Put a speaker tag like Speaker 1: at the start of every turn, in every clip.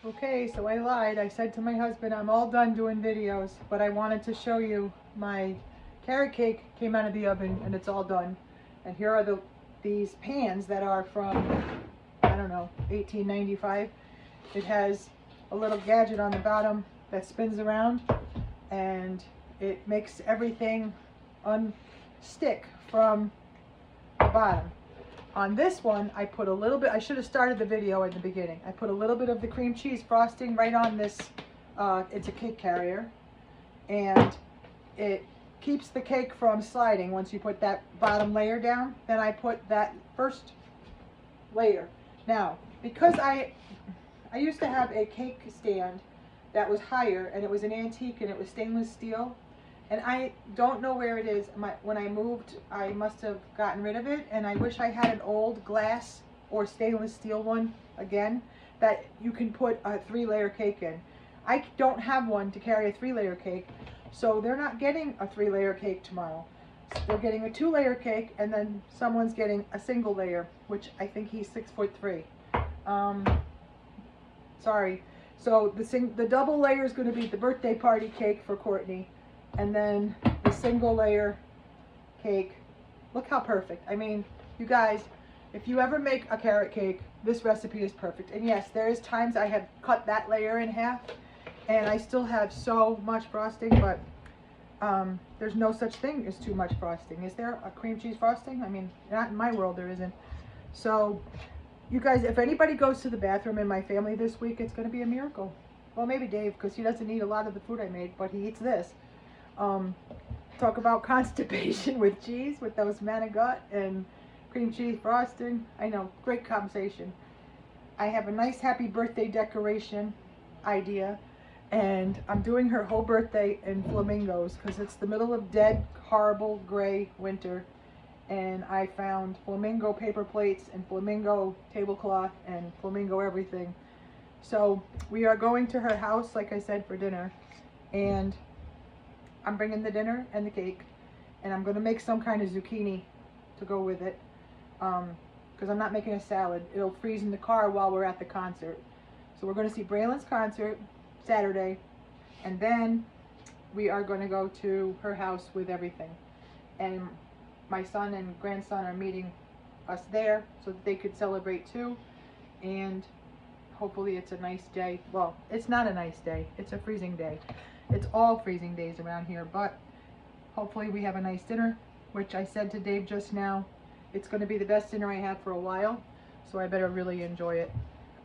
Speaker 1: Okay, so I lied. I said to my husband, I'm all done doing videos, but I wanted to show you my carrot cake came out of the oven and it's all done. And here are these pans that are from, I don't know, 1895. It has a little gadget on the bottom that spins around and it makes everything unstick from the bottom. On this one, I put a little bit, I should have started the video in the beginning. I put a little bit of the cream cheese frosting right on this, it's a cake carrier. And it keeps the cake from sliding once you put that bottom layer down. Then I put that first layer. Now, because I used to have a cake stand that was higher and it was an antique and it was stainless steel. And I don't know where it is. When I moved, I must have gotten rid of it. And I wish I had an old glass or stainless steel one again that you can put a 3-layer cake in. I don't have one to carry a 3-layer cake. So they're not getting a 3-layer cake tomorrow. They're getting a 2-layer cake and then someone's getting a single layer, which I think he's 6'3". Sorry. So the double layer is going to be the birthday party cake for Courtney. And then the single layer cake. Look how perfect. I mean, you guys, if you ever make a carrot cake, this recipe is perfect. And yes, there is times I have cut that layer in half and I still have so much frosting, but there's no such thing as too much frosting. Is there a cream cheese frosting? I mean, not in my world there isn't. So you guys, if anybody goes to the bathroom in my family this week, it's going to be a miracle. Well, maybe Dave, because he doesn't eat a lot of the food I made, but he eats this. Talk about constipation with cheese, with those manigot and cream cheese frosting. I know, great conversation. I have a nice happy birthday decoration idea, and I'm doing her whole birthday in flamingos because it's the middle of dead, horrible, gray winter. And I found flamingo paper plates and flamingo tablecloth and flamingo everything. So we are going to her house, like I said, for dinner. And I'm bringing the dinner and the cake, and I'm going to make some kind of zucchini to go with it, because I'm not making a salad. It'll freeze in the car while we're at the concert. So we're going to see Braylon's concert Saturday, and then we are going to go to her house with everything. And my son and grandson are meeting us there so that they could celebrate too, and hopefully it's a nice day. Well, it's not a nice day. It's a freezing day. It's all freezing days around here, but hopefully we have a nice dinner, which I said to Dave just now, it's going to be the best dinner I had for a while, so I better really enjoy it.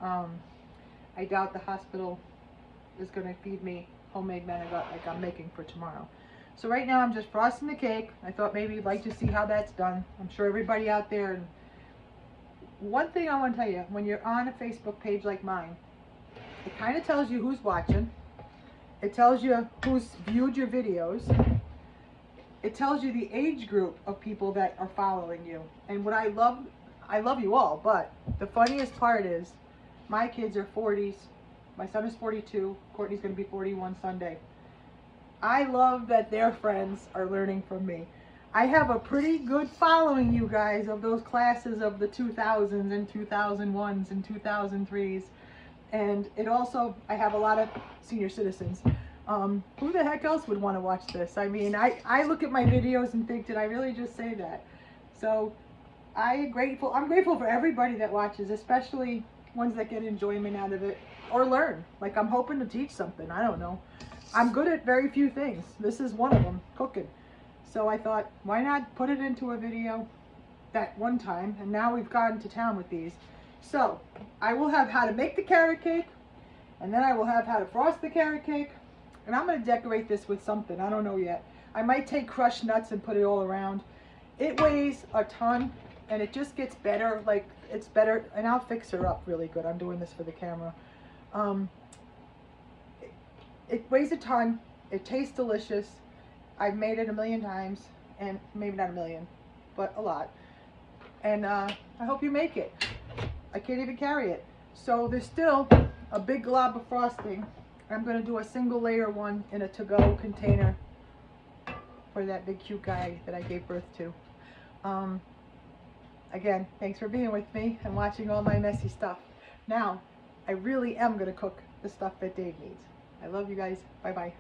Speaker 1: I doubt the hospital is going to feed me homemade manigot like I'm making for tomorrow. So right now I'm just frosting the cake. I thought maybe you'd like to see how that's done. I'm sure everybody out there, and one thing I want to tell you, when you're on a Facebook page like mine, it kind of tells you who's watching. It tells you who's viewed your videos. It tells you the age group of people that are following you. And what I love you all, but the funniest part is my kids are 40s. My son is 42. Courtney's going to be 41 Sunday. I love that their friends are learning from me. I have a pretty good following, you guys, of those classes of the 2000s and 2001s and 2003s. And it also, I have a lot of senior citizens. Who the heck else would want to watch this? I mean, I look at my videos and think, did I really just say that? So I'm grateful for everybody that watches, especially ones that get enjoyment out of it or learn. Like, I'm hoping to teach something. I don't know. I'm good at very few things. This is one of them, cooking. So I thought, why not put it into a video that one time? And now we've gone to town with these. So I will have how to make the carrot cake, and then I will have how to frost the carrot cake, and I'm going to decorate this with something. I don't know yet. I might take crushed nuts and put it all around. It weighs a ton, and it just gets better. Like, it's better, and I'll fix her up really good. I'm doing this for the camera. It weighs a ton. It tastes delicious. I've made it a million times, and maybe not a million, but a lot. And I hope you make it. I can't even carry it. So there's still a big glob of frosting. I'm going to do a single layer one in a to-go container for that big cute guy that I gave birth to. Again, thanks for being with me and watching all my messy stuff. Now, I really am going to cook the stuff that Dave needs. I love you guys. Bye-bye.